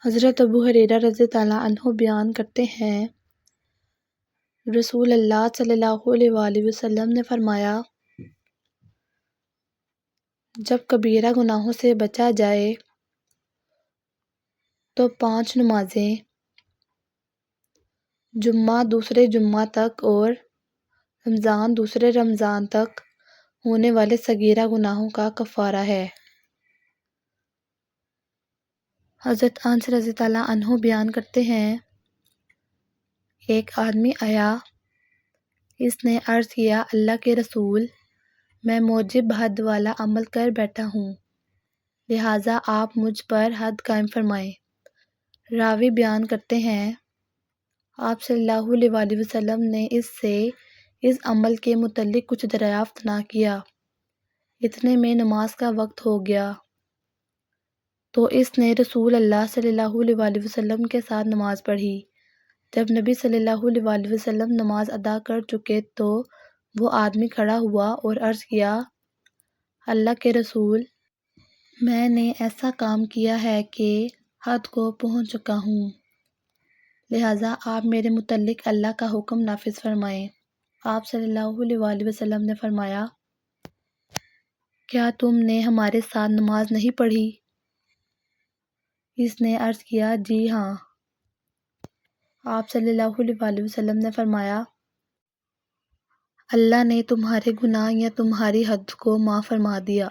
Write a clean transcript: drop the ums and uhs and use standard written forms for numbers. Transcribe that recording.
حضرت ابو ہریرہ رضی اللہ عنہ بیان کرتے ہیں، رسول اللہ صلی اللہ علیہ وآلہ وسلم نے فرمایا، جب کبیرہ گناہوں سے بچا جائے تو 5 نمازیں جمعہ دوسرے جمعہ تک اور رمضان دوسرے رمضان تک ہونے والے صغیرہ گناہوں کا کفارہ ہے۔ حضرت انس رضی اللہ عنہ بیان کرتے ہیں، ایک آدمی آیا، اس نے عرض کیا، اللہ کے رسول، میں موجب حد والا عمل کر بیٹھا ہوں، لہٰذا آپ مجھ پر حد قائم فرمائیں۔ راوی بیان کرتے ہیں، آپ صلی اللہ علیہ وآلہ وسلم نے اس سے اس عمل کے متعلق کچھ دریافت نہ کیا۔ اتنے میں نماز کا وقت ہو گیا تو اس نے رسول اللہ صلی اللہ علیہ وآلہ وسلم کے ساتھ نماز پڑھی۔ جب نبی صلی اللہ علیہ وآلہ وسلم نماز ادا کر چکے تو وہ آدمی کھڑا ہوا اور عرض کیا، اللہ کے رسول، میں نے ایسا کام کیا ہے کہ حد کو پہنچ چکا ہوں، لہٰذا آپ میرے متعلق اللہ کا حکم نافذ فرمائیں۔ آپ صلی اللہ علیہ وآلہ وسلم نے فرمایا، کیا تم نے ہمارے ساتھ نماز نہیں پڑھی؟ اس نے عرض کیا، جی ہاں۔ آپ صلی اللہ علیہ وآلہ وسلم نے فرمایا، اللہ نے تمہارے گناہ یا تمہاری حد کو معاف فرما دیا۔